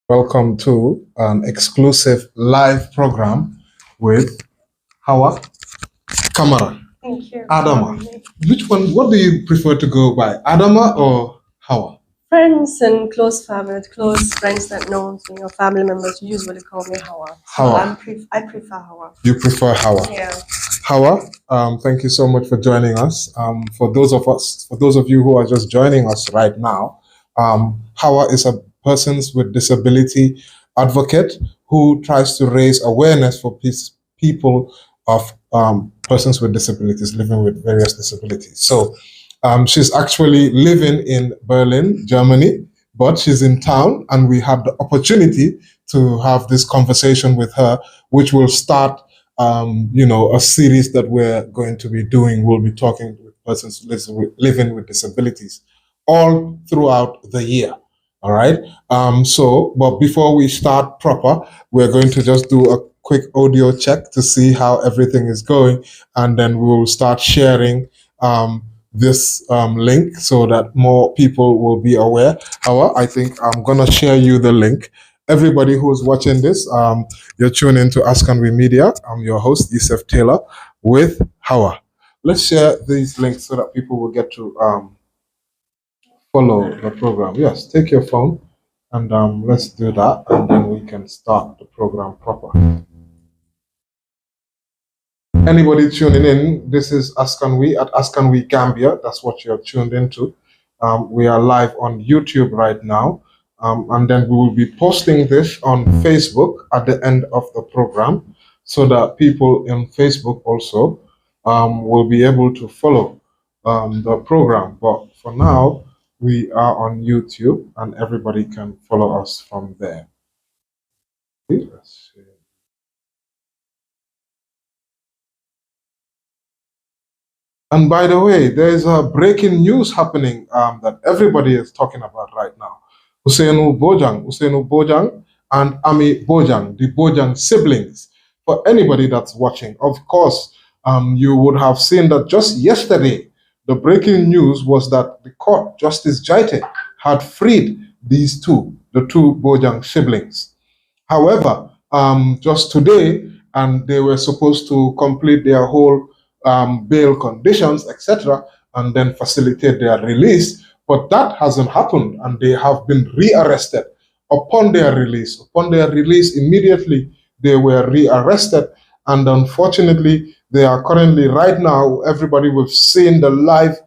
Welcome to an exclusive live program with Hawa Camara. Thank you. Adama. Which one, what do you prefer to go by? Adama or Hawa? Friends and close family, close friends that know me, or family members usually call me Hawa. So Hawa. I prefer Hawa. You prefer Hawa? Yeah. Hawa, thank you so much for joining us. For those of you who are just joining us right now, Hawa is a persons with disability advocate who tries to raise awareness for people of persons with disabilities, living with various disabilities. So she's actually living in Berlin, Germany, but she's in town, and we have the opportunity to have this conversation with her, which will start a series that we're going to be doing. We'll be talking with persons living with disabilities all throughout the year. All right. But before we start proper, we're going to just do a quick audio check to see how everything is going, and then we'll start sharing this link so that more people will be aware. However, I think I'm gonna share you the link. Everybody who's watching this, you're tuned into Askanwi Media. I'm your host, Yusuf Taylor, with Hawa. Let's share these links so that people will get to follow the program. Yes, take your phone and let's do that, and then we can start the program proper. Anybody tuning in, this is Askanwi at Askanwi Gambia. That's what you're tuned into. We are live on YouTube right now. And then we will be posting this on Facebook at the end of the program so that people in Facebook also will be able to follow the program. But for now, we are on YouTube and everybody can follow us from there. Let's see. And by the way, there's a breaking news happening that everybody is talking about right now. Usainu Bojang, and Ami Bojang, the Bojang siblings. For anybody that's watching, of course, you would have seen that just yesterday, the breaking news was that the court, Justice Jaite, had freed the two Bojang siblings. However, just today, and they were supposed to complete their whole bail conditions, etc., and then facilitate their release. But that hasn't happened, and they have been rearrested upon their release. Upon their release, immediately they were rearrested, and unfortunately, they are currently right now. Everybody we've seen the live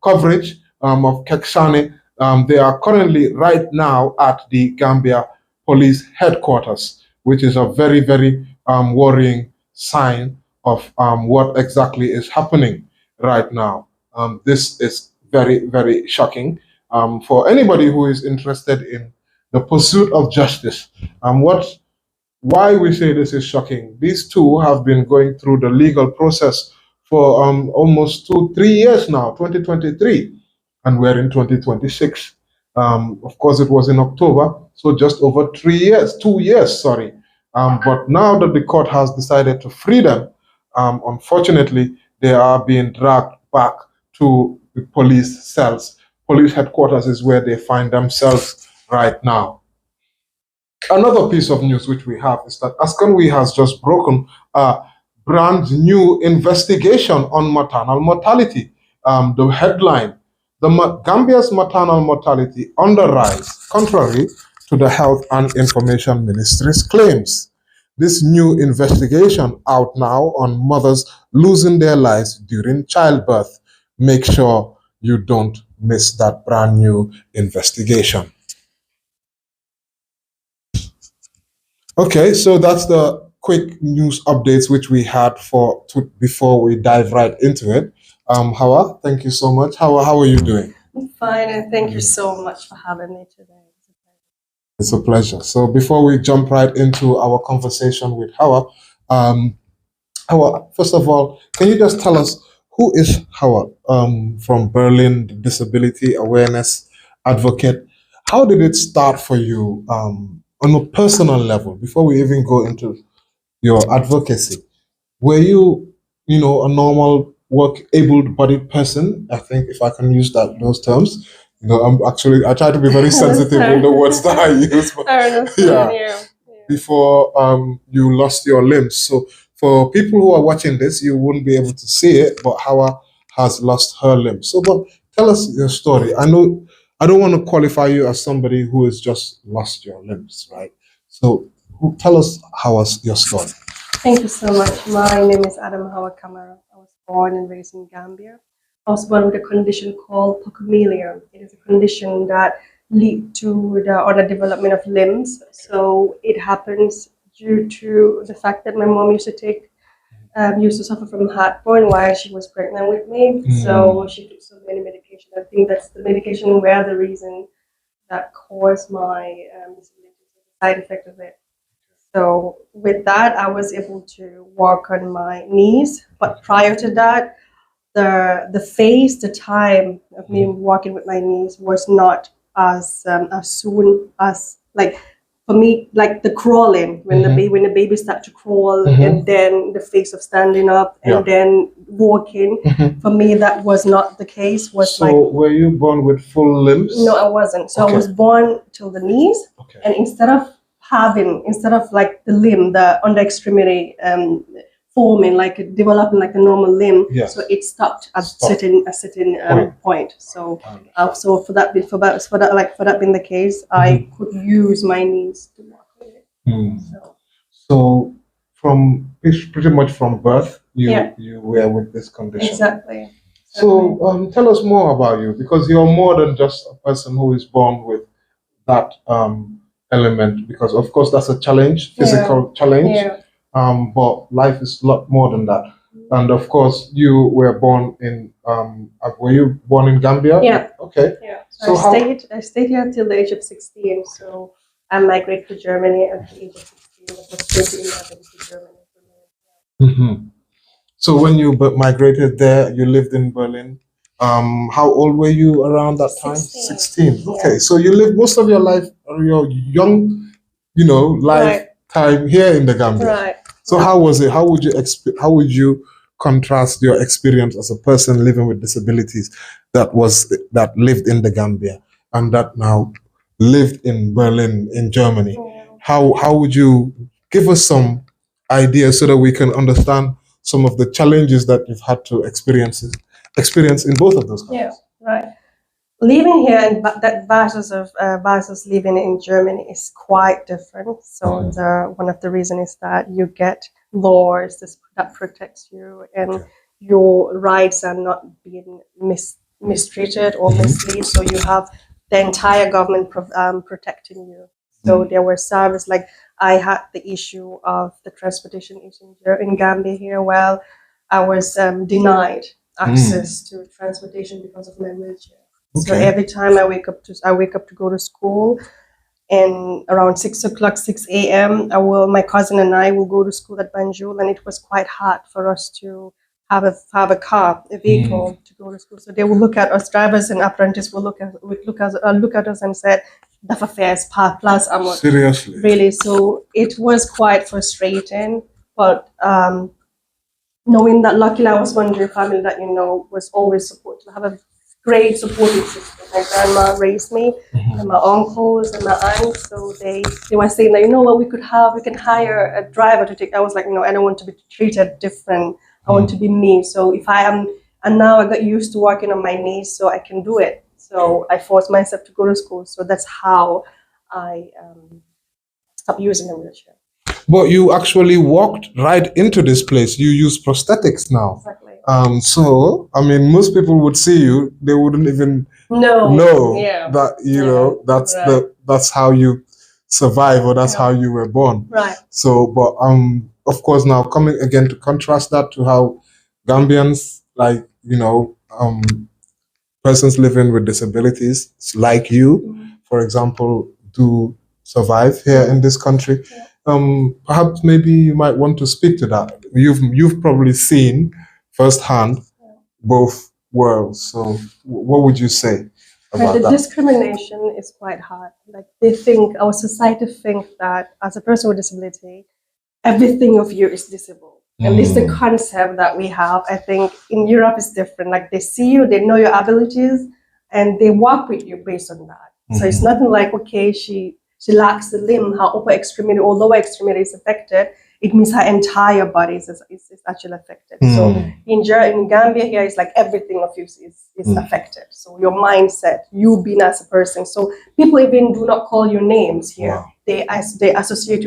coverage of Keksane. They are currently right now at the Gambia police headquarters, which is a very, very worrying sign of what exactly is happening right now. This is very, very shocking for anybody who is interested in the pursuit of justice. Why we say this is shocking? These two have been going through the legal process for almost 3 years now, 2023, and we're in 2026. Of course, it was in October, so just over 3 years, 2 years, sorry. But now that the court has decided to free them, unfortunately, they are being dragged back to the police cells. Police headquarters is where they find themselves right now. Another piece of news which we have is that Askanwi has just broken a brand new investigation on maternal mortality. The headline, Gambia's maternal mortality on the rise, contrary to the Health and Information Ministry's claims. This new investigation out now on mothers losing their lives during childbirth. Make sure you don't miss that brand new investigation. Okay, so that's the quick news updates which we had before we dive right into it. Hawa, thank you so much. Hawa, how are you doing? I'm fine, and thank you so much for having me today. It's a pleasure. So before we jump right into our conversation with Hawa, Hawa, first of all, can you just tell us who is Hawa from Berlin, the disability awareness advocate? How did it start for you on a personal level before we even go into your advocacy? Were you, a normal able-bodied person? I think if I can use those terms. You know, I try to be very sensitive with the words that I use. But I understand. yeah, before you lost your limbs. So for people who are watching this, you wouldn't be able to see it, but Hawa has lost her limbs. So, but tell us your story. I know I don't want to qualify you as somebody who has just lost your limbs, right? So tell us Hawa's your story. Thank you so much. My name is Hawa Camara. I was born and raised in Gambia. I was born with a condition called pocomelia. It is a condition that leads to the underdevelopment of limbs. So it happens due to the fact that my mom used to suffer from heartburn while she was pregnant with me. So she took so many medication. I think that's the medication were the reason that caused my disability, the side effect of it. So with that, I was able to walk on my knees. But prior to that, the time of me walking with my knees was not as soon as like for me, like the crawling when the baby start to crawl and then the phase of standing up and then walking. For me, that was not the case. So were you born with full limbs? No, I wasn't. So I was born till the knees, and instead of like the limb, the under extremity forming, like developing like a normal limb, so it stopped at a certain point. So so for that being the case, I could use my knees to walk with it. So from pretty much from birth, you were with this condition. Exactly. So tell us more about you, because you're more than just a person who is born with that element, because of course that's a challenge, physical challenge. But life is a lot more than that. And of course, you were born in. Were you born in Gambia? Yeah. Okay. Yeah. So I stayed here until the age of 16. So I migrated to Germany at the age of 16. It was 2011 to Germany. So when you migrated there, you lived in Berlin. How old were you around that time? 16. Okay. So you lived most of your life, or your young, lifetime here in the Gambia. Right. So how was it? How would you contrast your experience as a person living with disabilities that lived in the Gambia and that now lived in Berlin in Germany? How would you give us some ideas so that we can understand some of the challenges that you've had to experience in both of those countries? Yeah, right. Living here and that versus living in Germany is quite different. So one of the reasons is that you get laws that protects you, and your rights are not being mistreated or misled. So you have the entire government protecting you. So there were services like I had the issue of the transportation issue in Gambia here. Well, I was denied access to transportation because of my wheelchair. So every time I wake up to go to school, and around 6 o'clock, 6 a.m., my cousin and I will go to school at Banjul, and it was quite hard for us to have a car, a vehicle to go to school. So they will look at us, drivers and apprentices will look at us and said, "Dafa fares plus." Seriously, really. So it was quite frustrating, but knowing that luckily I was one of the family that was always supportive. I have a great supporting system. My grandma raised me, and my uncles and my aunts. So they were saying that what we can hire a driver to take. I was like, no, I don't want to be treated different. I want to be me. So if I am, and now I got used to walking on my knees, so I can do it. So I forced myself to go to school. So that's how I stopped using a wheelchair. But you actually walked right into this place. You use prosthetics now. Exactly. So I mean, most people would see you, they wouldn't even know that that's how you survive, or that's how you were born. Right. So, but of course, now coming again to contrast that to how Gambians, like persons living with disabilities like you, for example, do survive here in this country. Perhaps maybe you might want to speak to that. You've probably seen firsthand both worlds. So what would you say about the that? Discrimination is quite hard. Like our society think that as a person with disability, everything of you is disabled. And this is the concept that we have. I think in Europe it's different. Like they see you, they know your abilities, and they work with you based on that. So it's nothing like, okay, she lacks the limb, her upper extremity or lower extremity is affected. It means her entire body is actually affected. So in Gambia here, it's like everything of you is affected. So your mindset, you being as a person. So people even do not call you names here. Wow. They associate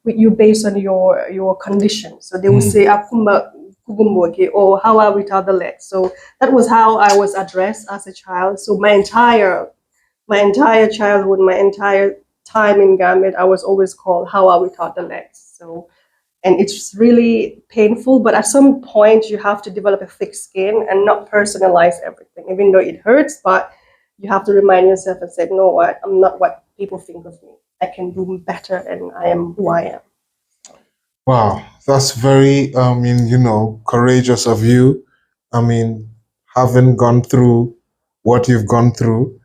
with you based on your condition. So they will say Akumba Kugumboke or how are we without the legs. So that was how I was addressed as a child. So my entire childhood, my entire time in Gambia, I was always called Hawa without the legs. So, and it's really painful, but at some point you have to develop a thick skin and not personalize everything, even though it hurts, but you have to remind yourself and say, you know what, I'm not what people think of me. I can do better and I am who I am. Wow, that's very, courageous of you. I mean, having gone through what you've gone through,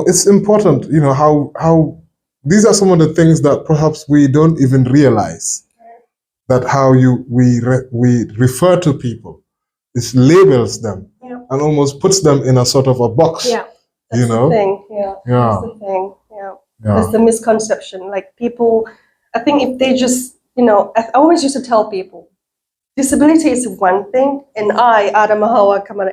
it's important, how these are some of the things that perhaps we don't even realize, that how we refer to people, it labels them and almost puts them in a sort of a box. Yeah, that's the thing. Yeah, that's the thing. Yeah, that's the misconception. Like people, I think if they just, I always used to tell people, disability is one thing, and Hawa Camara,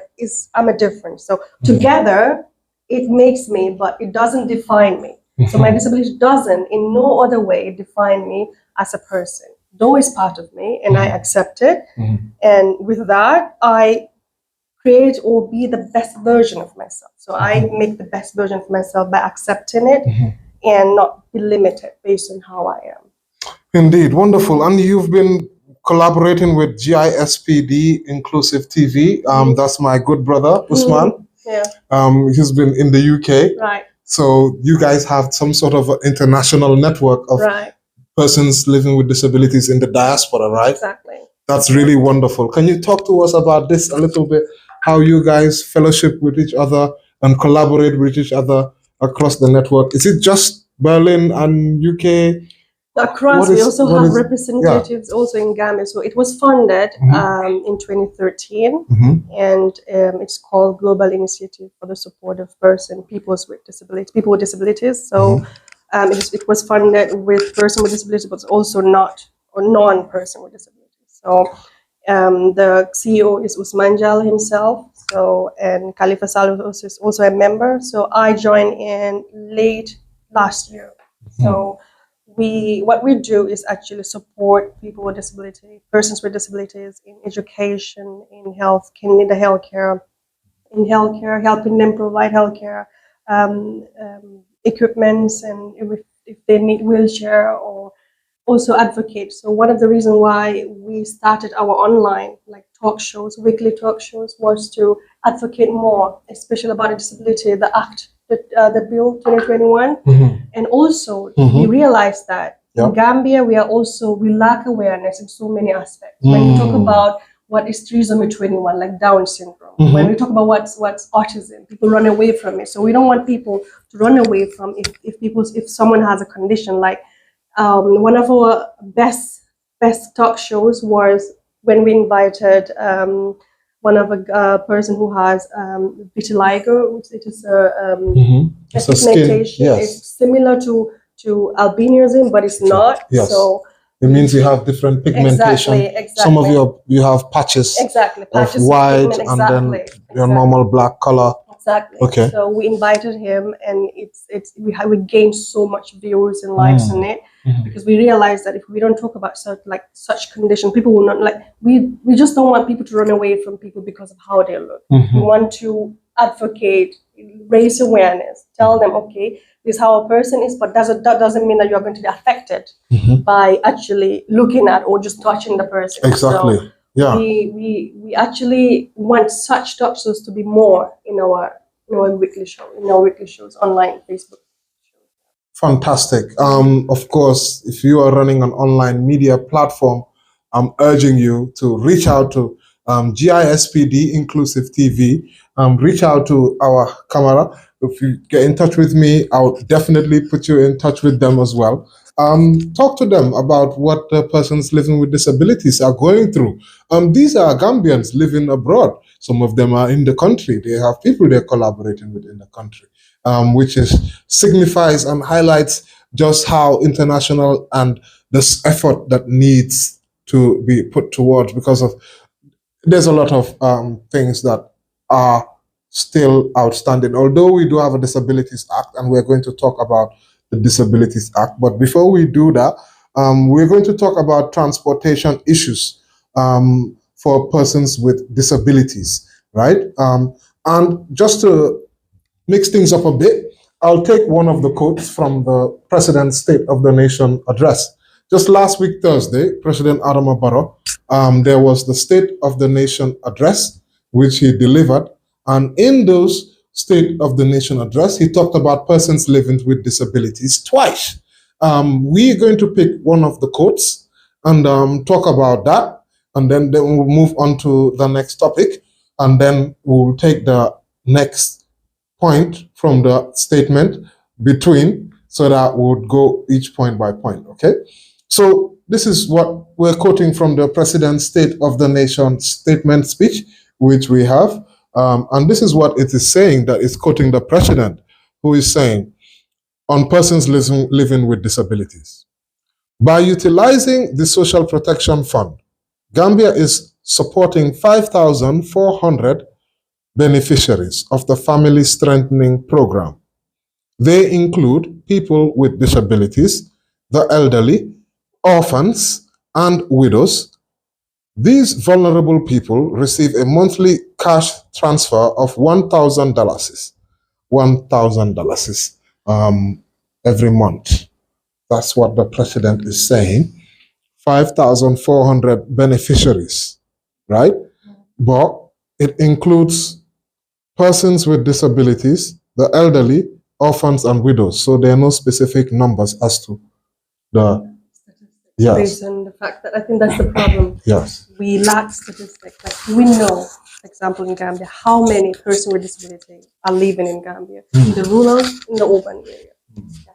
I'm a difference. So together, it makes me, but it doesn't define me. So my disability doesn't, in no other way, define me as a person. Though it's part of me, and I accept it. And with that, I create or be the best version of myself. So I make the best version of myself by accepting it and not be limited based on how I am. Indeed, wonderful. And you've been collaborating with GISPDinclusiveTV. That's my good brother, Usman. Yeah. He's been in the UK. Right. So you guys have some sort of international network of persons living with disabilities in the diaspora, right? Exactly. That's really wonderful. Can you talk to us about this a little bit? How you guys fellowship with each other and collaborate with each other across the network? Is it just Berlin and UK? Across, we also have representatives also in Gambia. So it was funded in 2013, and it's called Global Initiative for the Support of People with Disabilities. So it was funded with person with disabilities, but also non-person with disabilities. So the CEO is Usman Jal himself. So and Khalifa Saleh is also a member. So I joined in late last year. So what we do is actually support people with disability, persons with disabilities in education, in healthcare, helping them provide healthcare equipments, and if they need wheelchair, or also advocate. So one of the reasons why we started our online talk shows, weekly talk shows, was to advocate more, especially about disability, the act, the bill 2021. And also we realized that in Gambia we lack awareness in so many aspects. When we talk about what is trisomy 21, like Down syndrome, when we talk about what's autism, people run away from it. So we don't want people to run away from if someone has a condition. Like one of our best talk shows was when we invited one of a person who has vitiligo. It is a pigmentation. It's similar to albinism, but it's not. So it means you have different pigmentation. Exactly. Some of you have patches, patches of white and then your normal black color. Exactly. Okay. So we invited him, and we gained so much views and likes on it, because we realized that if we don't talk about such condition, people will not we just don't want people to run away from people because of how they look. We want to advocate, raise awareness, tell them, okay, this is how a person is, but that doesn't mean that you're going to be affected by actually looking at or just touching the person. Exactly. So we actually want such talk shows to be more in our weekly shows, online, Facebook. Fantastic. Of course, if you are running an online media platform, I'm urging you to reach out to GISPDinclusiveTV. Reach out to Hawa Camara. If you get in touch with me, I'll definitely put you in touch with them as well. Talk to them about what the persons living with disabilities are going through. These are Gambians living abroad. Some of them are in the country. They have people they're collaborating with in the country, which signifies and highlights just how international and this effort that needs to be put towards, because of there's a lot of things that are still outstanding. Although we do have a Disabilities Act, and we're going to talk about the Disabilities Act, but before we do that, we're going to talk about transportation issues for persons with disabilities, right? And just to mix things up a bit, I'll take one of the quotes from the President's State of the Nation address. Just last week, Thursday, President Adama Barrow, there was the State of the Nation address, which he delivered. And in those State of the Nation address, he talked about persons living with disabilities twice. We're going to pick one of the quotes and talk about that. And then we'll move on to the next topic. And then we'll take the next point from the statement between, so that we would go each point by point, okay? So this is what we're quoting from the President's State of the Nation statement speech, which we have. And this is what it is saying, that is quoting the President, who is saying, on persons living with disabilities. By utilizing the Social Protection Fund, Gambia is supporting 5,400 beneficiaries of the Family Strengthening Program. They include people with disabilities, the elderly, orphans, and widows. These vulnerable people receive a monthly cash transfer of $1,000. $1,000 every month. That's what the President is saying. 5,400 beneficiaries, right? But it includes persons with disabilities, the elderly, orphans, and widows. So there are no specific numbers as to the statistics. Based on the fact that I think that's the problem. Yes. We lack statistics. Like we know, for example, in Gambia, how many persons with disability are living in Gambia, in the rural, in the urban area.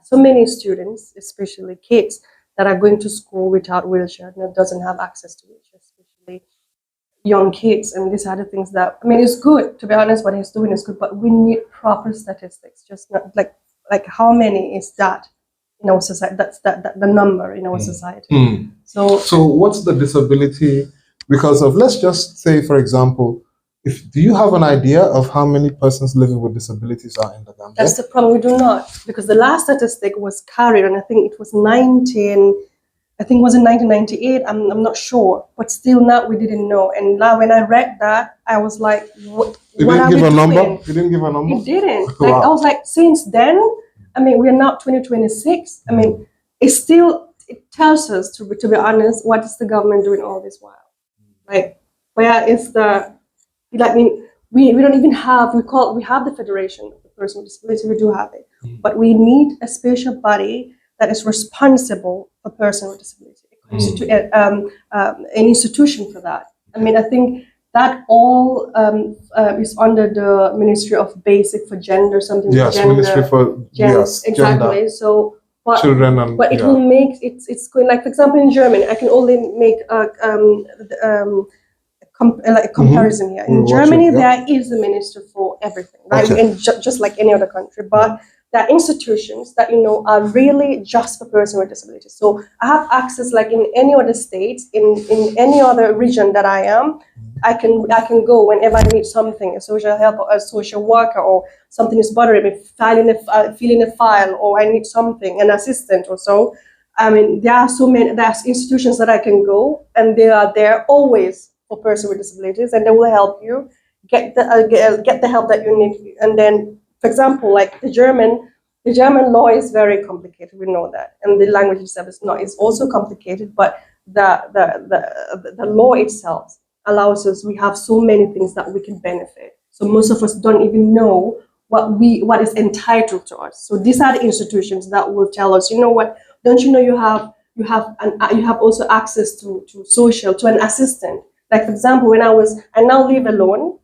So many students, especially kids, that are going to school without wheelchair, that doesn't have access to wheelchair, especially young kids. And these are the things that, I mean, it's good, to be honest, what he's doing is good, but we need proper statistics, just not like how many is that in our society, that's the number in our society. So what's the disability, because of, let's just say, for example, do you have an idea of how many persons living with disabilities are in the Gambia? That's the problem, we do not, because the last statistic was carried, and I think it was 1998, I'm not sure, but still now we didn't know. And now when I read that, I was like, what are we doing? Number? You didn't give a number? It didn't. Like, wow. I was like, since then, I mean, we're now 2026. I mean, it tells us, to be honest, what is the government doing all this while? Like, where is the, I mean, we don't even have, we have the Federation of the Person with Disability, we do have it, but we need a special body that is responsible for person with disability, an institution for that. I mean, I think that all is under the Ministry of Basic for Gender, something. Yes, gender, Ministry for yes, exactly. Gender. So, but, children and but it will make it's going, like, for example, in Germany, I can only make a comparison here. In Germany, there is a minister for everything, right? Okay. And just like any other country, but there are institutions that are really just for persons with disabilities. So I have access, like in any other states, in any other region that I am, I can go whenever I need something, a social help or a social worker, or something is bothering me, filling a file, or I need something, an assistant or so. I mean, there are so many, there's institutions that I can go, and they are there always for persons with disabilities, and they will help you get the help that you need. And then, for example, like the German law is very complicated. We know that, and the language itself is also complicated. But the law itself allows us. We have so many things that we can benefit. So most of us don't even know what is entitled to us. So these are the institutions that will tell us. You know what? Don't you know you have also access to an assistant. Like, for example, I now live alone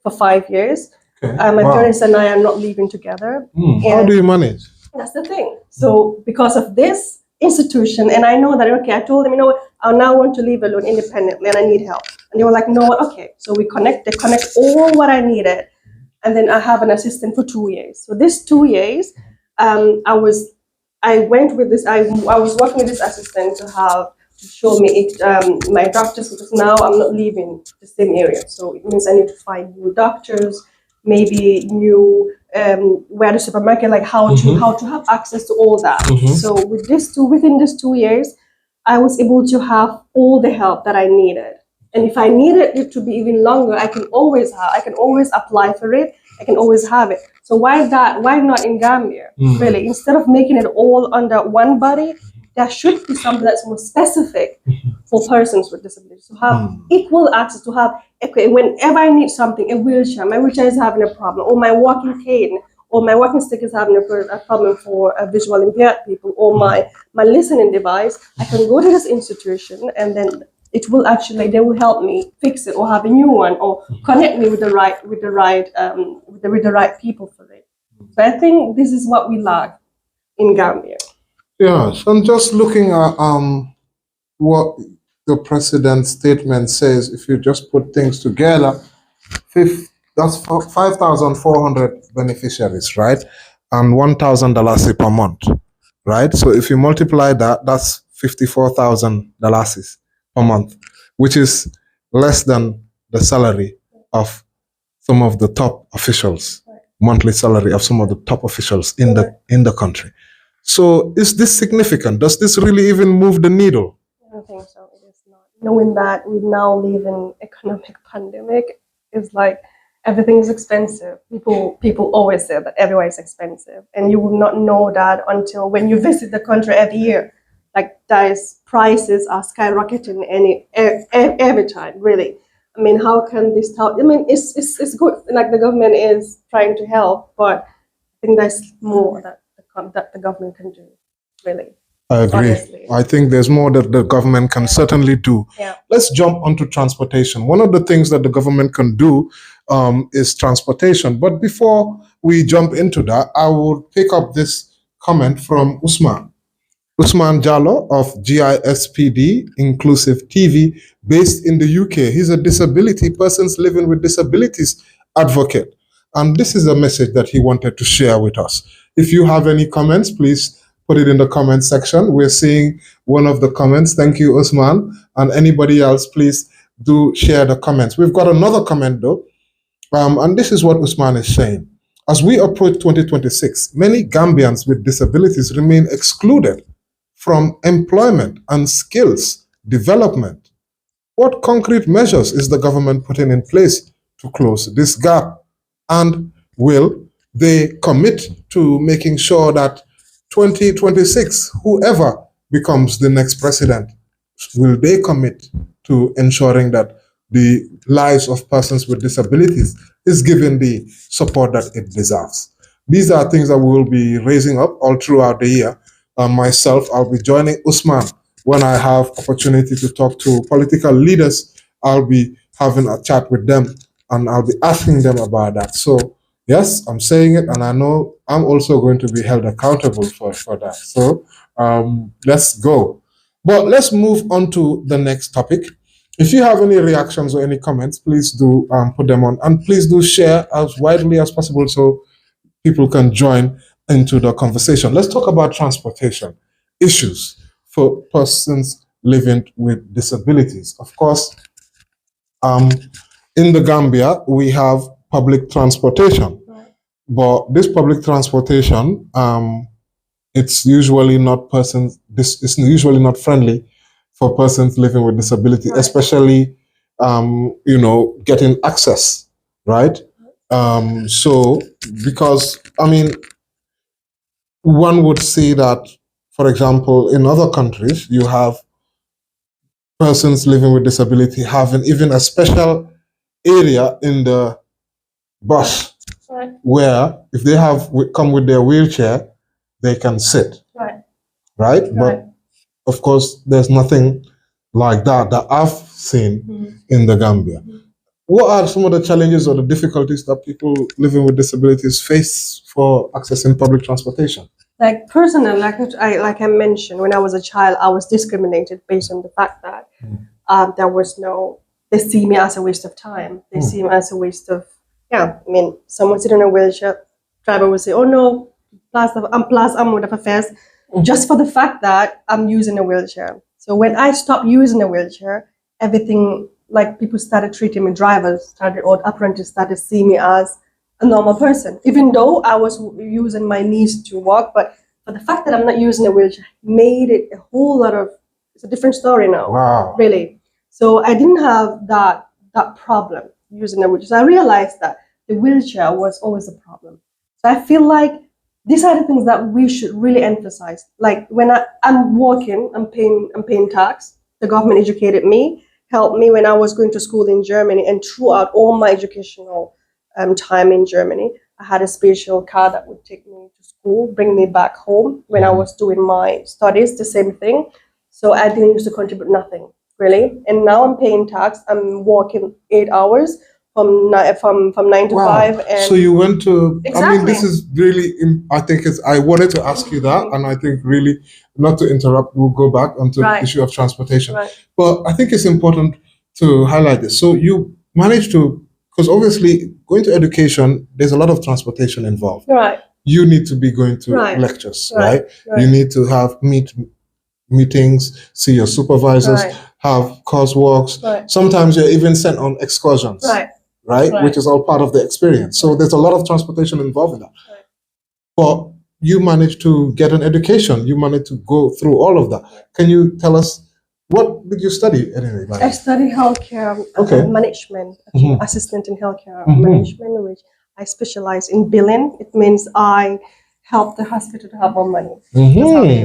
for 5 years. Okay. My parents and I are not living together. How do you manage? That's the thing. So because of this institution, and I know that, okay, I told them, I now want to live alone independently and I need help. And they were like, no, okay. So they connect all what I needed. And then I have an assistant for 2 years. So this 2 years, I went with this, I was working with this assistant to show me my doctors, because now I'm not living the same area. So it means I need to find new doctors, maybe new where the supermarket, like how to have access to all that. So within these 2 years, I was able to have all the help that I needed. And if I needed it to be even longer, I can always apply for it. I can always have it. So why not in Gambia? Really, instead of making it all under one body, there should be something that's more specific for persons with disabilities, to have equal access, to have, okay, whenever I need something, a wheelchair, my wheelchair is having a problem, or my walking cane, or my walking stick is having a problem for visual impaired people, or my listening device, I can go to this institution and then they will help me fix it or have a new one or connect me with the right people for it. So I think this is what we lack in Gambia. Yes, I'm just looking at what the president's statement says. If you just put things together, that's 5,400 beneficiaries, right? And $1,000 per month, right? So if you multiply that, that's $54,000 per month, which is less than the salary of some of the top officials, monthly salary of some of the top officials in the country. So is this significant? Does this really even move the needle? I don't think so. It is not. Knowing that we now live in economic pandemic, is like everything is expensive. People always say that everywhere is expensive, and you will not know that until when you visit the country every year. Like prices are skyrocketing every time. Really, I mean, how can this help? I mean, it's good. Like the government is trying to help, but I think there's more that the government can do. Really. I agree. Honestly. I think there's more that the government can certainly do. Yeah. Let's jump onto transportation. One of the things that the government can do is transportation. But before we jump into that, I will pick up this comment from Usman Jallo of GISPDinclusiveTV, based in the UK. He's a persons living with disabilities advocate. And this is a message that he wanted to share with us. If you have any comments, please put it in the comment section. We're seeing one of the comments. Thank you, Usman. And anybody else, please do share the comments. We've got another comment though. And this is what Usman is saying. As we approach 2026, many Gambians with disabilities remain excluded from employment and skills development. What concrete measures is the government putting in place to close this gap? And will they commit to making sure that 2026, whoever becomes the next president, will they commit to ensuring that the lives of persons with disabilities is given the support that it deserves? These are things that we will be raising up all throughout the year. Myself, I'll be joining Usman when I have opportunity to talk to political leaders. I'll be having a chat with them and I'll be asking them about that. So yes, I'm saying it, and I know I'm also going to be held accountable for that. So let's go. But let's move on to the next topic. If you have any reactions or any comments, please do put them on, and please do share as widely as possible so people can join into the conversation. Let's talk about transportation issues for persons living with disabilities. Of course, in the Gambia, we have public transportation, but this public transportation, it's usually not usually not friendly for persons living with disability, especially, getting access, right? So, because, I mean, one would see that, for example, in other countries, you have persons living with disability having even a special area in the bus where if they come with their wheelchair, they can sit. Right? But of course, there's nothing like that I've seen in the Gambia. What are some of the challenges or the difficulties that people living with disabilities face for accessing public transportation? Like personally, like I mentioned, when I was a child, I was discriminated based on the fact that there was no. They see me as a waste of time. They see me as a waste of. Yeah, I mean, someone sitting in a wheelchair, driver would say, "Oh no, I'm with affairs," just for the fact that I'm using a wheelchair. So when I stopped using a wheelchair, everything like people started treating me, drivers started or apprentices started seeing me as a normal person, even though I was using my knees to walk. But for the fact that I'm not using a wheelchair made it a whole lot of. It's a different story now. Wow. Really. So I didn't have that problem using a wheelchair. So I realized that the wheelchair was always a problem. So I feel like these are the things that we should really emphasize. Like when I'm working, I'm paying tax. The government educated me, helped me when I was going to school in Germany, and throughout all my educational time in Germany, I had a special car that would take me to school, bring me back home when I was doing my studies, the same thing. So I didn't used to contribute nothing, really. And now I'm paying tax. I'm working 8 hours from 9 to 5. And so you went to, exactly. I mean, this is really, I think I wanted to ask you that, and I think really, not to interrupt, we'll go back onto the issue of transportation. But I think it's important to highlight this. So you managed to, because obviously going to education, there's a lot of transportation involved. You need to be going to lectures, right? You need to have meetings, see your supervisors, have courseworks. Sometimes you're even sent on excursions, right? Which is all part of the experience. So there's a lot of transportation involved in that. But you managed to get an education. You managed to go through all of that. Can you tell us, what did you study anyway? I studied healthcare management, assistant in healthcare management, which I specialize in billing. It means I help the hospital to have more money.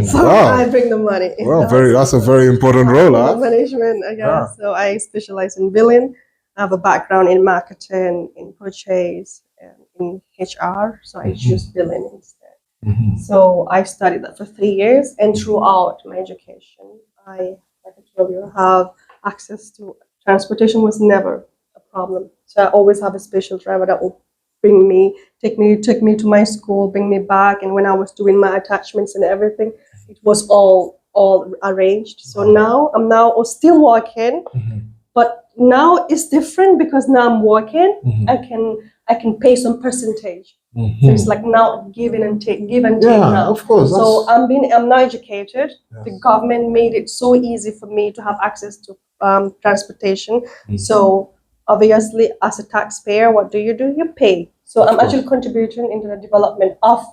So I bring the money. Wow, that's a very important role, huh? Management, I guess. So I specialize in billing. I have a background in marketing, in purchase, and in HR. So I choose billing instead. So I studied that for 3 years, and throughout my education, like I told you, have access to transportation was never a problem. So I always have a special driver that will bring me, take me to my school, bring me back. And when I was doing my attachments and everything, it was all arranged. So now I'm still working, but now it's different because now I'm working. I can pay some percentage. So it's like now give and take now. Of course. So I'm now educated. The government made it so easy for me to have access to transportation. So obviously, as a taxpayer, what do? You pay. So I'm actually contributing into the development of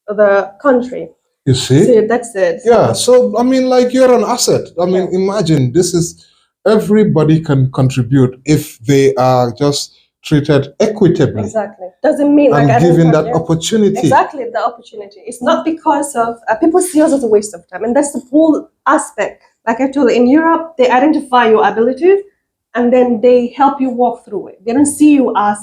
the country. You see? So that's it. Yeah. So I mean, like, you're an asset. I mean, imagine this is, everybody can contribute if they are just treated equitably. Exactly. Doesn't mean and like given that opportunity. Exactly, the opportunity. It's not because of people see us as a waste of time, and that's the whole aspect. Like I told you, in Europe, they identify your abilities, and then they help you walk through it. They don't see you as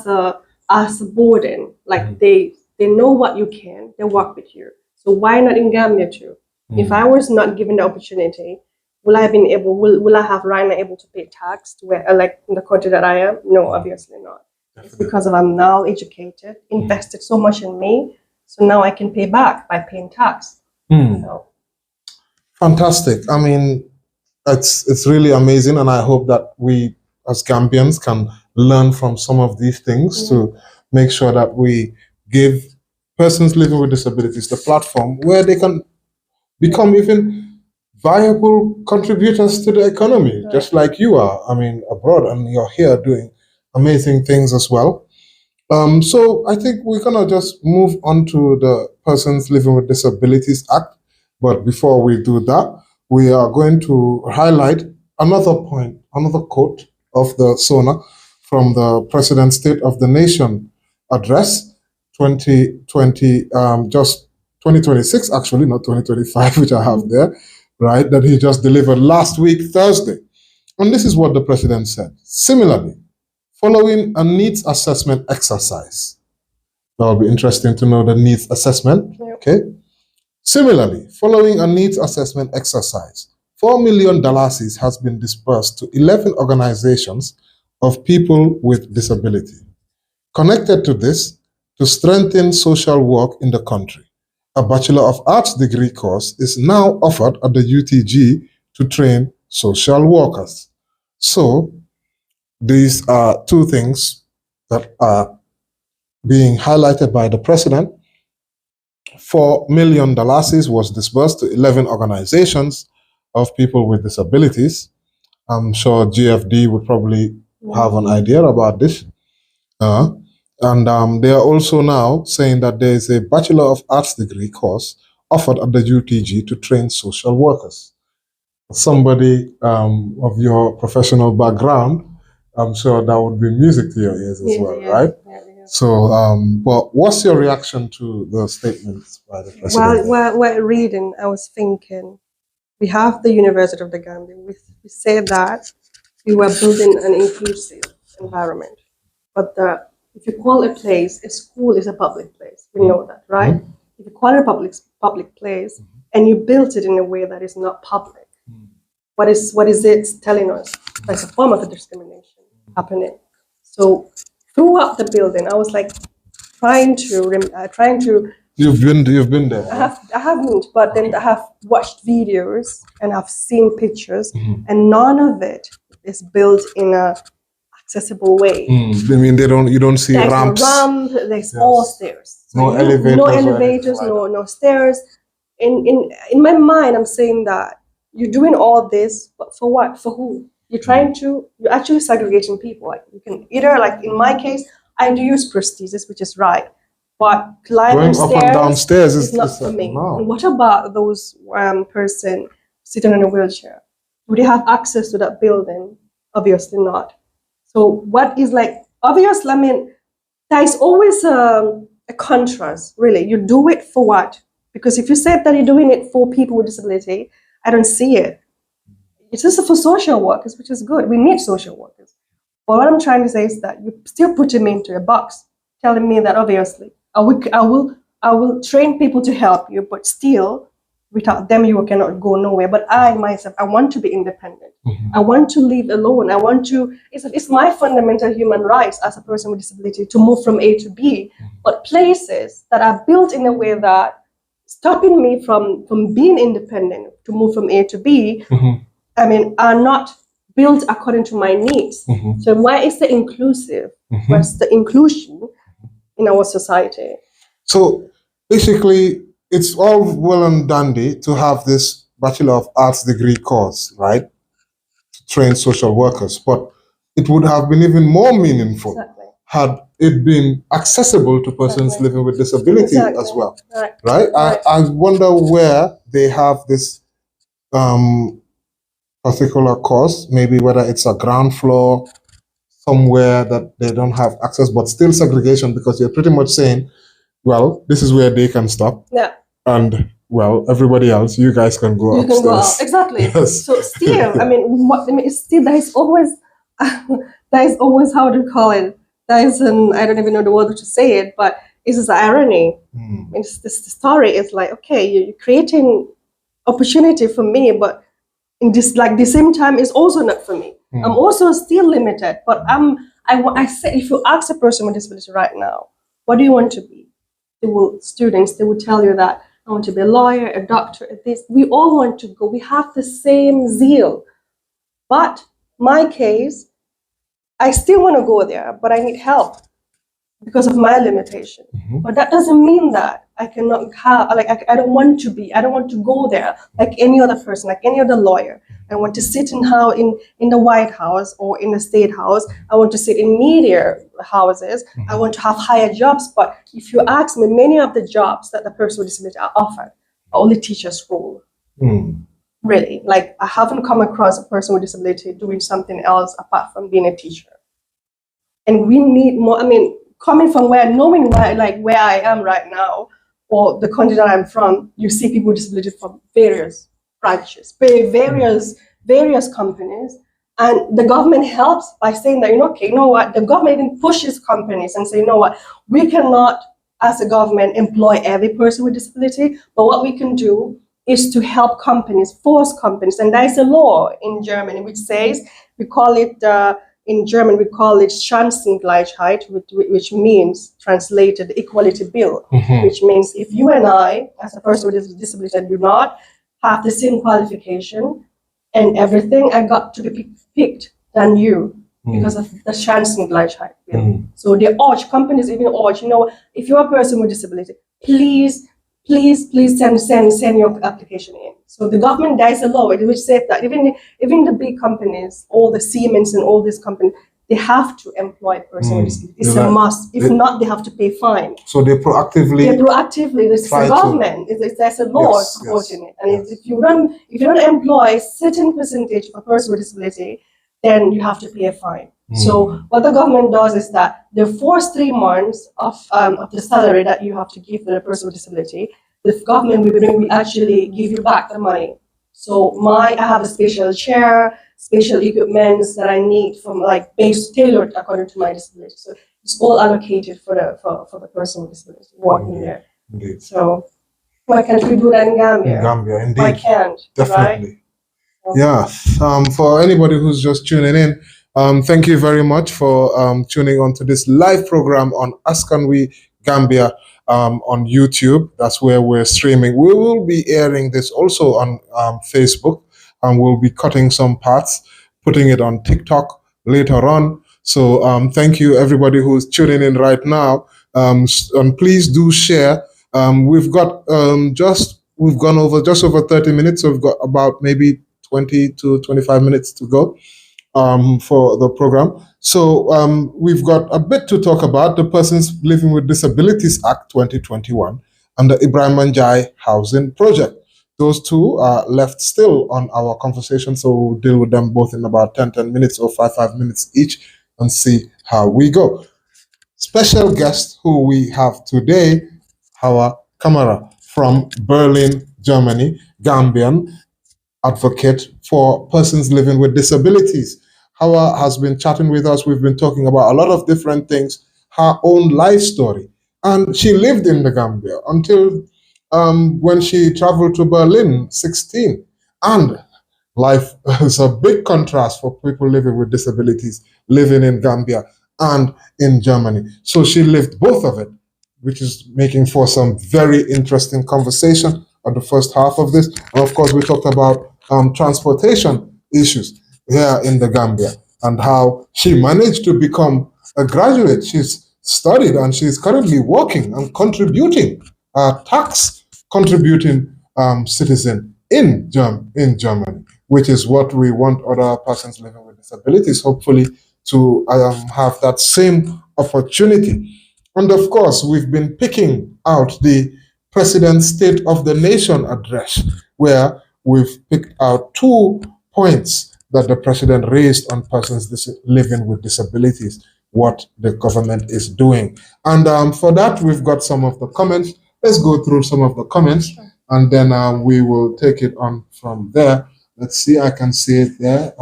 a burden. Like they know what you can. They work with you. So why not in Gambia too? If I was not given the opportunity, will I have right now able to pay tax to where, like in the country that I am? No, obviously not. Definitely. It's because I'm now educated, invested so much in me, so now I can pay back by paying tax. So. Fantastic. I mean, it's really amazing, and I hope that we as Gambians can learn from some of these things to make sure that we give persons living with disabilities the platform where they can become even viable contributors to the economy, just like you are. I mean, abroad, and you're here doing amazing things as well. So I think we're gonna just move on to the Persons Living with Disabilities Act. But before we do that, we are going to highlight another point, another quote of the SONA from the President's State of the Nation address 2020, just 2026, actually, not 2025, which I have there, right, that he just delivered last week, Thursday. And this is what the President said. Similarly, following a needs assessment exercise. That'll be interesting to know the needs assessment, okay? Similarly, following a needs assessment exercise, $4 million has been disbursed to 11 organizations of people with disability. Connected to this, to strengthen social work in the country. a Bachelor of Arts degree course is now offered at the UTG to train social workers. So these are two things that are being highlighted by the president. $4 million was disbursed to 11 organizations of people with disabilities. I'm sure GFD would probably have an idea about this. And they are also now saying that there is a Bachelor of Arts degree course offered at the UTG to train social workers. Somebody of your professional background, I'm sure that would be music to your ears as well, right? Yeah. So, but what's your reaction to the statements by the president? While reading, I was thinking, we have the University of the Gambia. We say that we were building an inclusive environment, but if you call a place, a school is a public place. We know that, right? Mm-hmm. If you call it a public place, mm-hmm. and you built it in a way that is not public, mm-hmm. what is it telling us? There's a form of discrimination happening. So throughout the building, I was like trying to. You've been there. I haven't, but then I have watched videos and I've seen pictures, mm-hmm. and none of it is built in a accessible way. I mean, you don't see there's ramps. No ramp, there's all stairs. So no elevators. No stairs. In my mind, I'm saying that you're doing all this, but for what? For who? You're actually segregating people. Like you can either, like in my case, I do use prosthesis, which is right. But climbing up and downstairs is not for me. No. And what about those person sitting in a wheelchair? Do they have access to that building? Obviously not. So what is obviously, I mean, there is always a contrast, really. You do it for what? Because if you said that you're doing it for people with disability, I don't see it. It's just for social workers, which is good. We need social workers. But what I'm trying to say is that you still put them into a box, telling me that obviously, I will train people to help you, but still, without them, you cannot go nowhere. But I myself, I want to be independent. Mm-hmm. I want to live alone. It's my fundamental human rights as a person with disability to move from A to B. Mm-hmm. But places that are built in a way that stopping me from being independent to move from A to B, mm-hmm. I mean, are not built according to my needs. Mm-hmm. So why is the inclusive? Mm-hmm. Where's the inclusion in our society? So basically, it's all well and dandy to have this Bachelor of Arts degree course, right? To train social workers, but it would have been even more meaningful had it been accessible to persons living with disability as well, right? I wonder where they have this particular course, maybe whether it's a ground floor somewhere that they don't have access, but still segregation, because you're pretty much saying, well, this is where they can stop. Yeah. And, well, everybody else, you guys can go upstairs. You can go up. Exactly. Yes. So still, still there is always, how to call it? There is I don't even know the word to say it, but it's this irony. It's the story is like, okay, you're creating opportunity for me, but in this, the same time, it's also not for me. I'm also still limited, but I say, if you ask a person with disability right now, what do you want to be? They will tell you that I want to be a lawyer, a doctor, this. We all want to go. We have the same zeal. But my case, I still want to go there, but I need help because of my limitation. Mm-hmm. But that doesn't mean that I cannot have, I don't want to go there like any other person, like any other lawyer. I want to sit in the White House or in the State House. I want to sit in media houses. Mm-hmm. I want to have higher jobs. But if you ask me, many of the jobs that the person with disability are offered are only teacher's role. Mm. Really, I haven't come across a person with disability doing something else apart from being a teacher. And we need more. I mean, coming from knowing where I am right now, or the country that I'm from, you see people with disability from various branches, various companies, and the government helps by saying that, okay, you know what, the government even pushes companies and say, you know what, we cannot, as a government, employ every person with disability, but what we can do is to help companies, force companies, and there is a law in Germany which says, we call it in German we call it Chancengleichheit, which means, translated, equality bill, which means if you and I, as a person with a disability, do not have the same qualification and everything, I got to be picked than you because of the Chancengleichheit bill. So they urge, companies even urge, if you're a person with disability, please send your application in. So the government, there is a law which says that even the big companies, all the Siemens and all these companies, they have to employ a person with disability. It's a must. If not, they have to pay fine. So they proactively. It's the government. There's a law supporting it. And if you don't employ a certain percentage of a person with disability, then you have to pay a fine. So what the government does is that the first 3 months of the salary that you have to give to the person with disability, the government will actually give you back the money. So I have a special chair, special equipment that I need from tailored according to my disability. So it's all allocated for the person with disability working there. Indeed. So why can't we do that in Gambia? In Gambia, indeed. Why can't? Definitely. Right? Yes. For anybody who's just tuning in, thank you very much for tuning on to this live program on Askanwi, Gambia, on YouTube. That's where we're streaming. We will be airing this also on Facebook, and we'll be cutting some parts, putting it on TikTok later on. So thank you, everybody who's tuning in right now. And please do share. We've gone over just over 30 minutes. So we've got about maybe 20 to 25 minutes to go for the program. So we've got a bit to talk about the Persons Living with Disabilities Act 2021 and the Ibrahim Manjai Housing Project. Those two are left still on our conversation, so we'll deal with them both in about 10 minutes or 5 minutes each and see how we go. Special guest who we have today, Hawa Camara from Berlin, Germany, Gambian advocate for persons living with disabilities. Hawa has been chatting with us. We've been talking about a lot of different things, her own life story. And she lived in the Gambia until when she traveled to Berlin, 16. And life is a big contrast for people living with disabilities, living in Gambia and in Germany. So she lived both of it, which is making for some very interesting conversation at the first half of this. And of course, we talked about transportation issues here in the Gambia and how she managed to become a graduate. She's studied and she's currently working and contributing, tax contributing citizen in Germany, which is what we want other persons living with disabilities, hopefully, to have that same opportunity. And of course, we've been picking out the President's State of the Nation address, where we've picked out 2 points that the President raised on persons living with disabilities, what the government is doing. And for that, we've got some of the comments. Let's go through some of the comments, and then we will take it on from there. Let's see, I can see it there.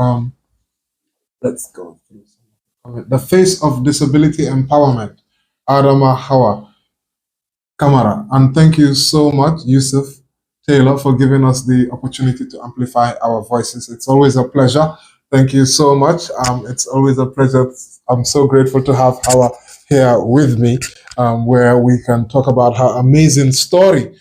Let's go through some of the comments. The Face of Disability Empowerment, Adama Hawa Camara. And thank you so much, Yusuf Taylor, for giving us the opportunity to amplify our voices. It's always a pleasure. Thank you so much. It's always a pleasure. I'm so grateful to have Hawa here with me, where we can talk about her amazing story.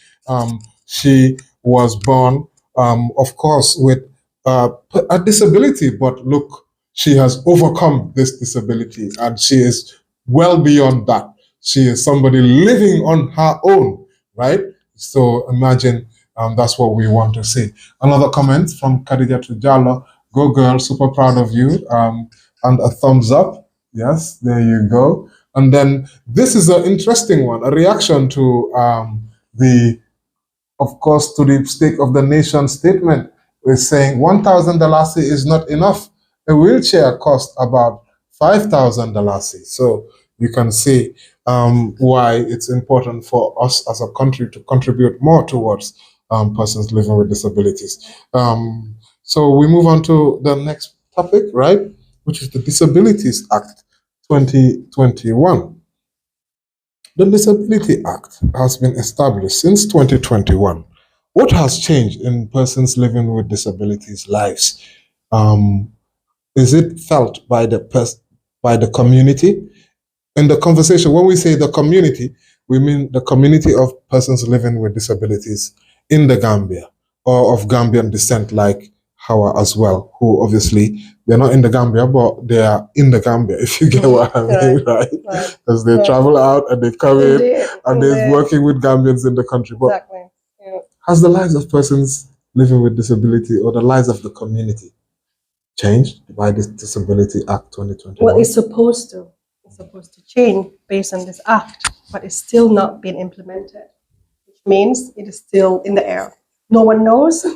She was born, of course, with a disability, but look, she has overcome this disability and she is well beyond that. She is somebody living on her own, right? So imagine that's what we want to see. Another comment from Khadija Tujalo. Go girl, super proud of you. And a thumbs up. Yes, there you go. And then this is an interesting one, a reaction to of course, to the State of the Nation statement. We're saying $1,000 is not enough. A wheelchair costs about $5,000. So you can see why it's important for us as a country to contribute more towards persons living with disabilities. So we move on to the next topic, right, which is the Disabilities Act 2021. The Disability Act has been established since 2021. What has changed in persons living with disabilities' lives? is it felt by the community? In the conversation, when we say the community, we mean the community of persons living with disabilities in the Gambia or of Gambian descent, like Hawa as well, who obviously they're not in the Gambia, but they are in the Gambia, if you get what I mean, right? Because they travel out and they come in and they're working with Gambians in the country. But Exactly. Yeah. has the lives of persons living with disability or the lives of the community changed by this Disability Act 2021? Well, it's supposed to. It's supposed to change based on this act, but it's still not being implemented, which means it is still in the air. No one knows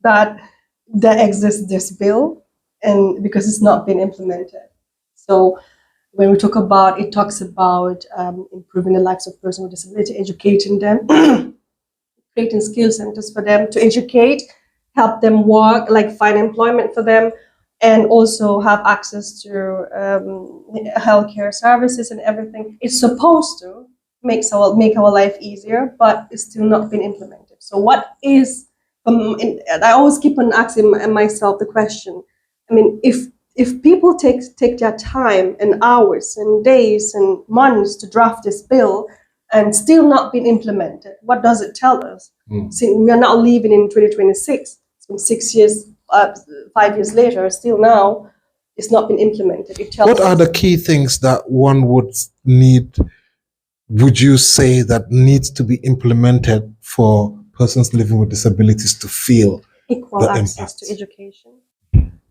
that there exists this bill, and because it's not been implemented. So when we talk about, it talks about improving the lives of persons with disability, educating them, creating skill centers for them to educate, help them work, like find employment for them, and also have access to healthcare services and everything. It's supposed to make our life easier, but it's still not been implemented. So what is, I always keep on asking myself the question, I mean, if people take their time and hours and days and months to draft this bill and still not been implemented, what does it tell us? See, we are now living in 2026. It's been 6 years, 5 years later, still now, it's not been implemented. It tells what are the key things that one would you say that needs to be implemented for persons living with disabilities to feel equal access to education,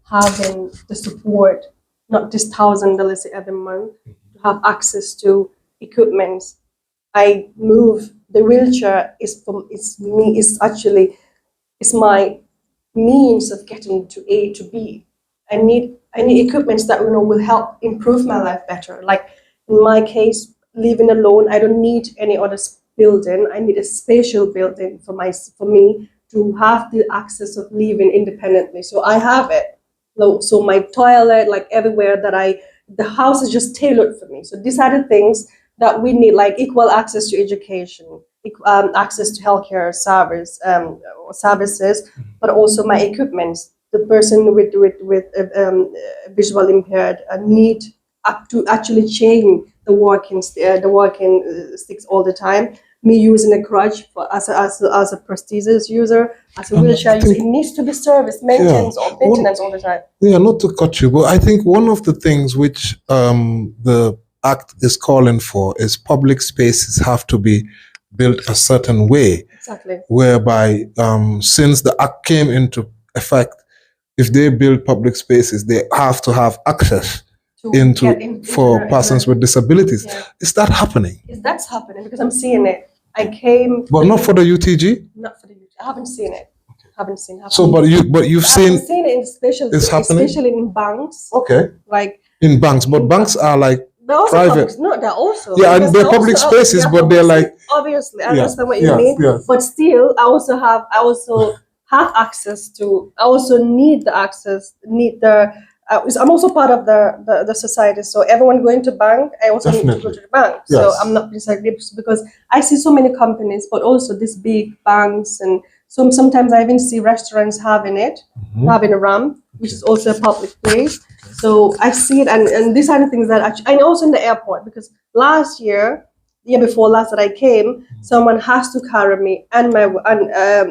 having the support, not just $1,000 every month, to have access to equipment. I move, the wheelchair is my means of getting to A to B. I need equipment that will help improve my life better. Like in my case, living alone, I don't need any other building. I need a spatial building for me to have the access of living independently. So I have it. So my toilet, like everywhere the house is just tailored for me. So these are the things that we need, like equal access to education, access to healthcare services, but also my equipment. The person with visual impaired need to actually change the walking sticks all the time. Me using a crutch as a prosthesis user, as a wheelchair user, it needs to be serviced, maintenance all the time. Yeah, not to cut you, but I think one of the things which the Act is calling for is public spaces have to be built a certain way. Exactly. Whereby, since the Act came into effect, if they build public spaces, they have to have access for persons with disabilities. Yeah. Is that happening? That's happening because I'm seeing it. I came, but not for the UTG. Not for the UTG. I haven't seen it. Haven't seen it. So, but you've seen. I've seen it in especially in banks. Okay. Like in banks, but banks are like private. No, they're also. Yeah, and they're public spaces, but they're like. Obviously, I understand what you mean. Yes. But still, I also have access to. I also need the access. I'm also part of the society, so everyone going to bank, I also need to go to the bank. Yes. So I'm not because I see so many companies, but also these big banks, and sometimes I even see restaurants having a ramp, which is also a public place. So I see it, and these are the things that actually, and also in the airport, because the year before last that I came, someone has to carry me and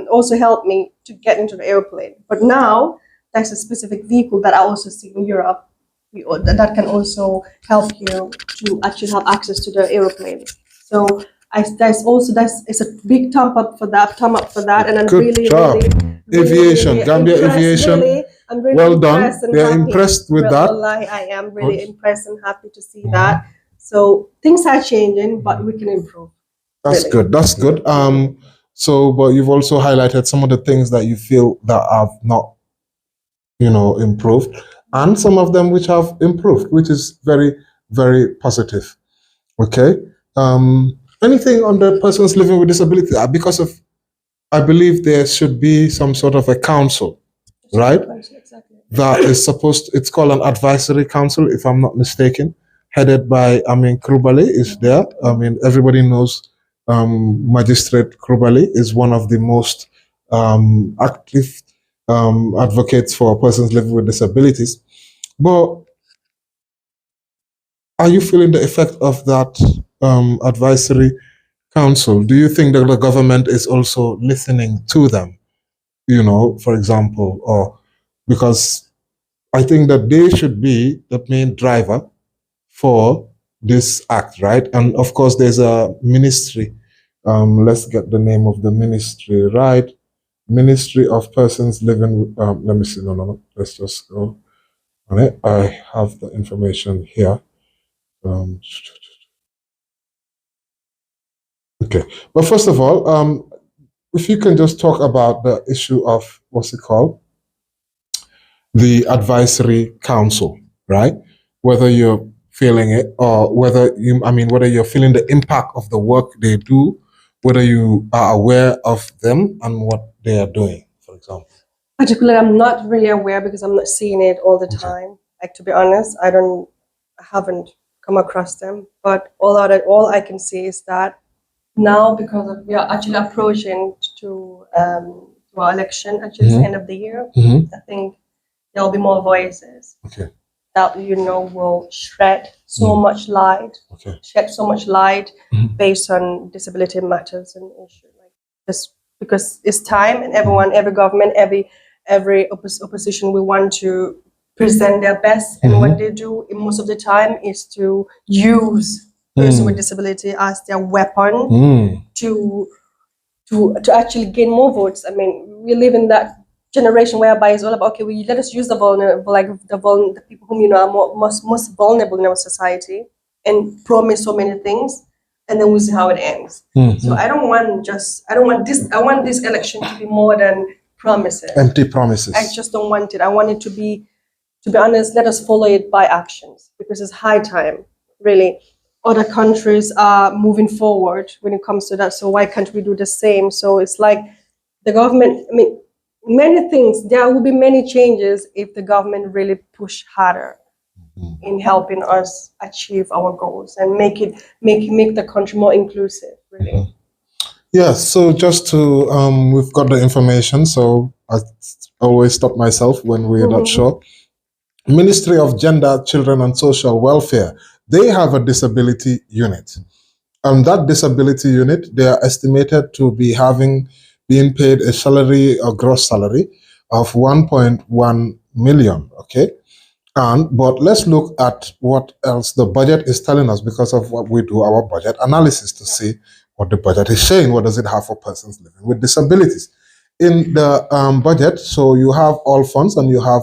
also help me to get into the airplane. But now, there's a specific vehicle that I also see in Europe that can also help you to actually have access to the airplane. So it's a big thumb up for that, and I'm really aviation, Gambia aviation. Really, I'm really well done. They're impressed with that. I am really impressed and happy to see that. So things are changing, but we can improve. That's good. That's good. So, but you've also highlighted some of the things that you feel that have not, improved, and some of them which have improved, which is very, very positive. Okay. Anything on the persons living with disability? Because I believe there should be some sort of a council, right? Exactly. That is it's called an advisory council, if I'm not mistaken, headed by Krubali is there. Everybody knows Magistrate Krubali is one of the most active advocates for persons living with disabilities. But are you feeling the effect of that advisory council? Do you think that the government is also listening to them? You know, for example, or because I think that they should be the main driver for this act, right? And of course, there's a ministry. Let's get the name of the ministry right. Ministry of Persons Living. Let me see. No. Let's just go on it. I have the information here. Um, okay, but first of all, if you can just talk about the issue of what's it called, the advisory council, right? Whether you're feeling it or whether you're feeling the impact of the work they do, whether you are aware of them and what they are doing, for example. Particularly, I'm not really aware because I'm not seeing it all the time. Like, to be honest, I haven't come across them. But all I can say is that now, because we are actually approaching to our election, actually, it's the end of the year, I think there will be more voices that will shed so much light, based on disability matters and issues like this, because it's time, and every government, every opposition, we want to present their best, and what they do most of the time is to use person with disability as their weapon to actually gain more votes. I mean, we live in that generation whereby it's all about, okay, let us use the vulnerable, like the people whom are most vulnerable in our society, and promise so many things, and then we see how it ends. So I want this election to be more than promises, empty promises. I just don't want it. I want it to be honest, let us follow it by actions, because it's high time, really. Other countries are moving forward when it comes to that, so why can't we do the same? So it's like the government, I mean, many things, there will be many changes if the government really push harder in helping us achieve our goals and make the country more inclusive, really. Yes, so just to, we've got the information, so I always stop myself when we're not sure. Ministry of Gender, Children and Social Welfare, they have a disability unit. And that disability unit, they are estimated to be being paid a gross salary of 1.1 million, okay? But let's look at what else the budget is telling us, because of what we do our budget analysis to see what the budget is saying. What does it have for persons living with disabilities? In the budget, so you have all funds and you have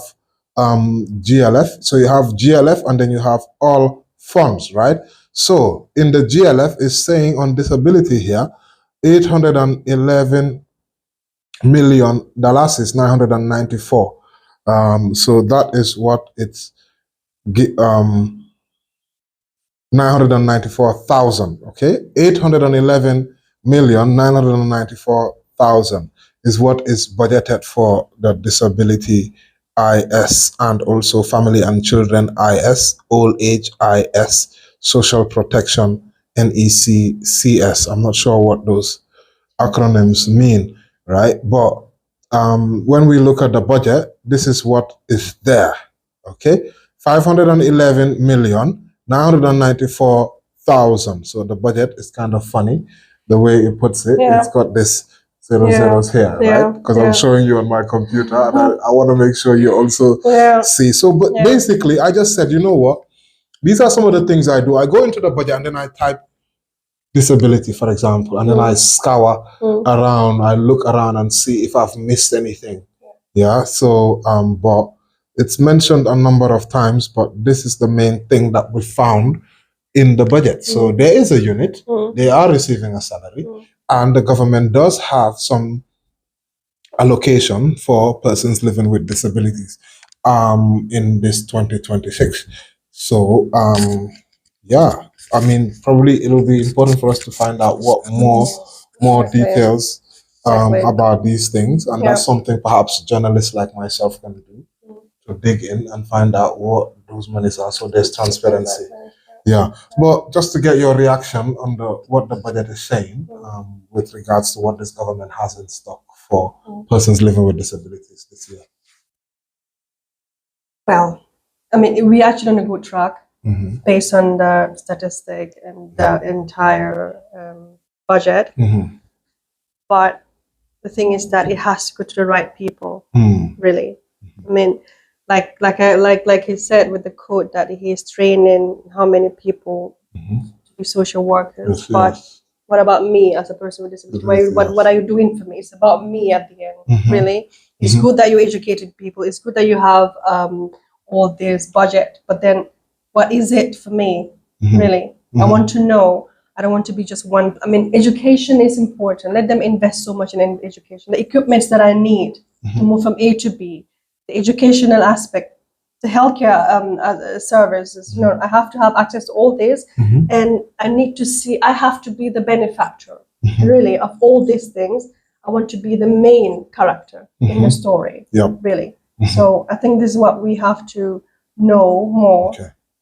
GLF. So you have GLF and then you have all funds, right? So in the GLF is saying on disability here, $811 million is 994. So that is what it's 994,000. Okay, 811,994,000 is what is budgeted for the disability IS, and also family and children IS, old age IS, social protection NECCS. I'm not sure what those acronyms mean, right? But when we look at the budget, this is what is there. Okay, 511,994,000. So the budget is kind of funny the way it puts it. It's got this zeros here, right? Because I'm showing you on my computer, and I want to make sure you also see. So, but basically, I just said, you know what? These are some of the things I do. I go into the budget and then I type disability, for example, and then I scour around, I look around and see if I've missed anything. Yeah, so but it's mentioned a number of times, but this is the main thing that we found in the budget. So there is a unit, they are receiving a salary, and the government does have some allocation for persons living with disabilities in this 2026. So yeah, I mean, probably it'll be important for us to find out what more details about these things, and that's something perhaps journalists like myself can do, to dig in and find out what those monies are, so there's transparency. Yeah, but just to get your reaction on what the budget is saying with regards to what this government has in stock for persons living with disabilities this year. Well, I mean, we actually on a good track based on the statistic and the entire budget. But the thing is that it has to go to the right people, really. I mean, like he said with the code that he is training how many people to be social workers. But what about me as a person with disability? What are you doing for me? It's about me at the end, really. It's good that you educated people. It's good that you have all this budget. But then what is it for me, really? I want to know. I don't want to be just one. I mean, education is important. Let them invest so much in education. The equipments that I need to move from A to B, the educational aspect, the healthcare services. You know, I have to have access to all this, and I need to see. I have to be the benefactor, really, of all these things. I want to be the main character in the story, really. So I think this is what we have to know more.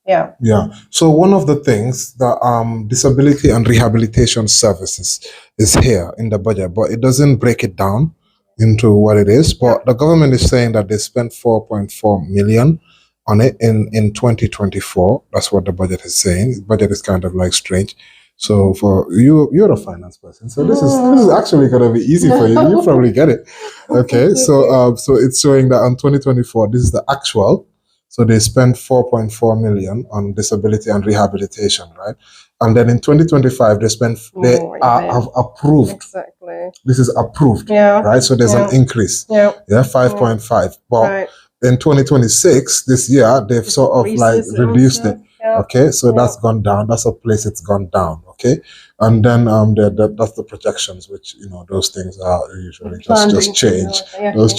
Yeah. So one of the things that disability and rehabilitation services is here in the budget, but it doesn't break it down into what it is. But the government is saying that they spent 4.4 million on it in 2024. That's what the budget is saying. The budget is kind of like strange. So for you, you're a finance person. So this is actually gonna be easy for you. You probably get it. Okay. So it's showing that on 2024, this is the actual. So they spent 4.4 million on disability and rehabilitation, right? And then in 2025, they have approved. Exactly. This is approved, right? So there's an increase. 5.5. But in 2026, this year, they've sort of like reduced it. Okay, so that's gone down. That's a place it's gone down. Okay, and then that's the projections, which those things are usually just change. Those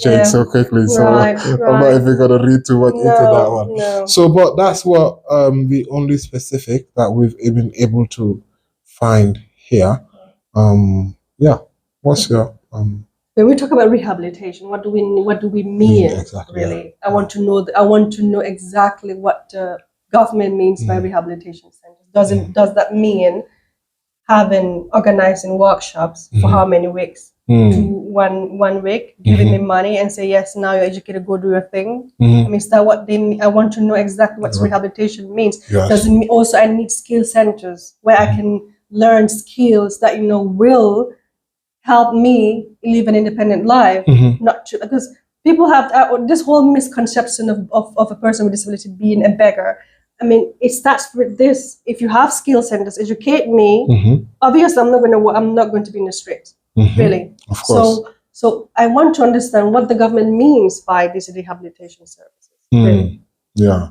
change so quickly. So I'm not even gonna read too much into that one. So, but that's what the only specific that we've been able to find here. What's your When we talk about rehabilitation, what do we mean exactly? Really, I want to know. I want to know exactly what the government means by rehabilitation centers. Does that mean organizing workshops for how many weeks? One week, giving me money and say yes, now you're educated, go do your thing. I mean, is that what they mean? I want to know exactly what rehabilitation means. Does it mean also I need skill centers where I can learn skills that will help me live an independent life, because people have this whole misconception of a person with disability being a beggar. I mean, it starts with this: if you have skill centers, educate me. Obviously, I'm not going to be in the streets, really. Of course. So I want to understand what the government means by these rehabilitation services. Really. Yeah,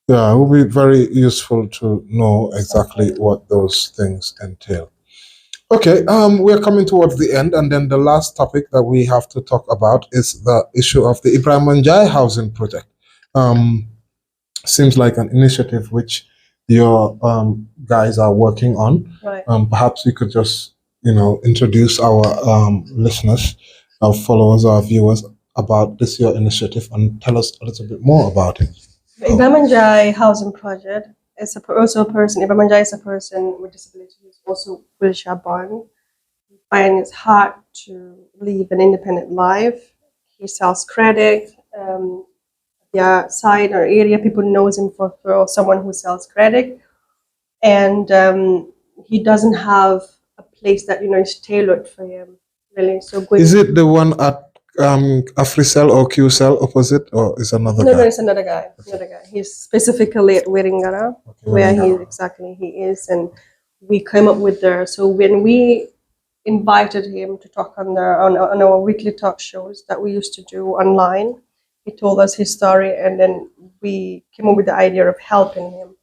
it will be very useful to know exactly what those things entail. Okay, we're coming towards the end, and then the last topic that we have to talk about is the issue of the Ibrahim Manjai housing project. Seems like an initiative which your guys are working on. Right. Perhaps you could just introduce our listeners, our followers, our viewers about this your initiative and tell us a little bit more about it. The Ibrahim Manjai housing project is also a person. Ibrahim Manjai is a person with disability who's also wheelchair-born. He finds it hard to live an independent life. He sells credit. Side or area, people knows him for someone who sells credit, and he doesn't have a place that is tailored for him, really. So is it the one at Africell or QCell opposite, or is another guy? No, it's another guy. He's specifically at Weringara, where he is, and we came up with so when we invited him to talk on our weekly talk shows that we used to do online, he told us his story, and then we came up with the idea of helping him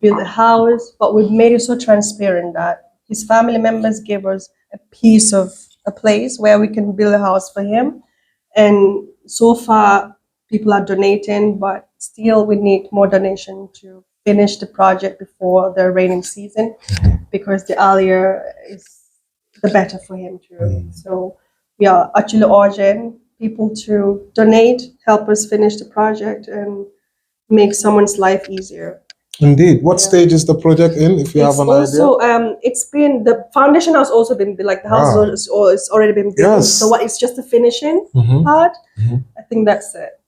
build a house. But we've made it so transparent that his family members gave us a piece of a place where we can build a house for him. And so far, people are donating, but still we need more donation to finish the project before the raining season, because the earlier is the better for him too. So we are actually urging people to donate, help us finish the project and make someone's life easier. Indeed. What stage is the project in, if you have an idea? It's been, the foundation has also been, like the house is already been built. Yes. So it's just the finishing part. I think that's it.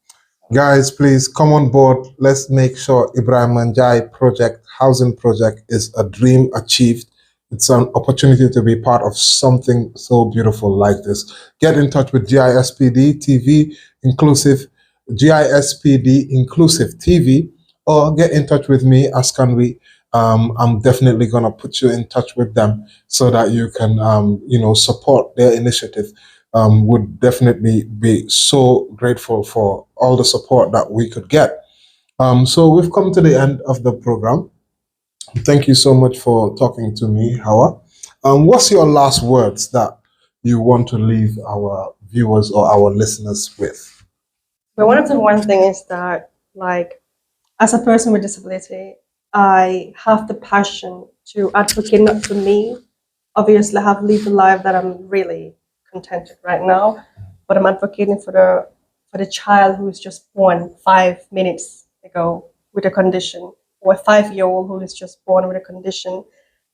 Guys, please come on board. Let's make sure Ibrahim Manjai project, housing project, is a dream achieved. It's an opportunity to be part of something so beautiful like this. Get in touch with GISPD TV Inclusive, GISPD Inclusive TV, or get in touch with me, Askanwi. I'm definitely gonna put you in touch with them so that you can, support their initiative. Would definitely be so grateful for all the support that we could get. So we've come to the end of the program. Thank you so much for talking to me, Hawa. What's your last words that you want to leave our viewers or our listeners with? But one thing is that, like, as a person with disability, I have the passion to advocate not for me. Obviously, I have lived a life that I'm really contented right now, but I'm advocating for the child who is just born 5 minutes ago with a condition, or a 5-year-old who is just born with a condition.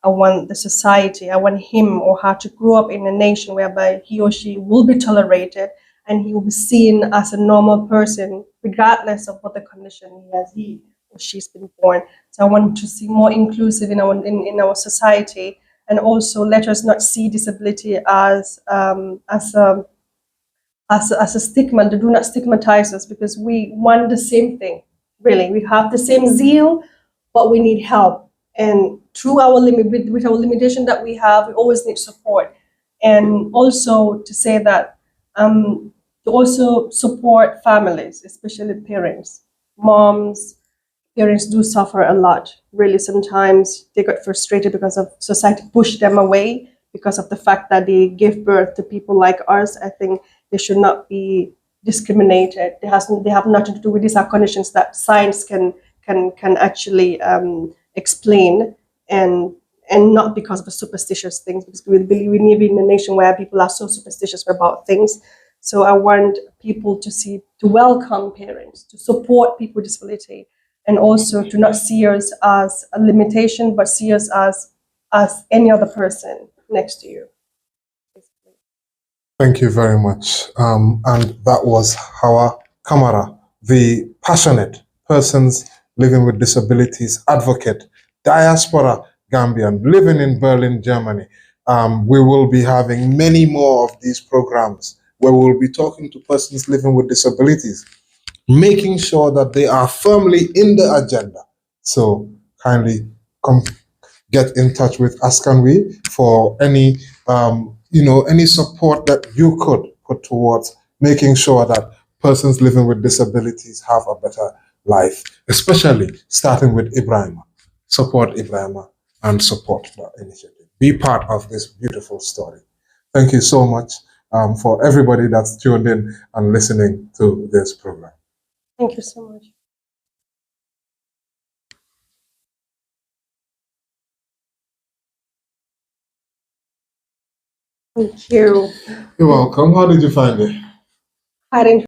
I want the society, I want him or her to grow up in a nation whereby he or she will be tolerated and he will be seen as a normal person, regardless of what the condition he or she's been born. So I want to see more inclusive in our society, and also let us not see disability as a stigma. Do not stigmatize us, because we want the same thing. Really, we have the same zeal, but we need help. And through our with our limitation that we have, we always need support. And also to say that to also support families, especially parents, moms. Parents do suffer a lot. Really, sometimes they got frustrated because of society pushed them away because of the fact that they give birth to people like us. I think they should not be discriminated. They have nothing to do with these are conditions that science can actually explain, and not because of the superstitious things, because we believe we live in a nation where people are so superstitious about things. So I want people to welcome parents, to support people with disability, and also to not see us as a limitation, but see us as any other person next to you. Thank you very much. And that was Hawa Camara, the passionate persons living with disabilities advocate, diaspora Gambian, living in Berlin, Germany. We will be having many more of these programs where we'll be talking to persons living with disabilities, making sure that they are firmly in the agenda. So kindly come get in touch with Askanwi for any any support that you could put towards making sure that persons living with disabilities have a better life, especially starting with Ibrahima. Support Ibrahima and support the initiative. Be part of this beautiful story. Thank you so much for everybody that's tuned in and listening to this program. Thank you so much. Thank you. You're welcome. How did you find it? I didn't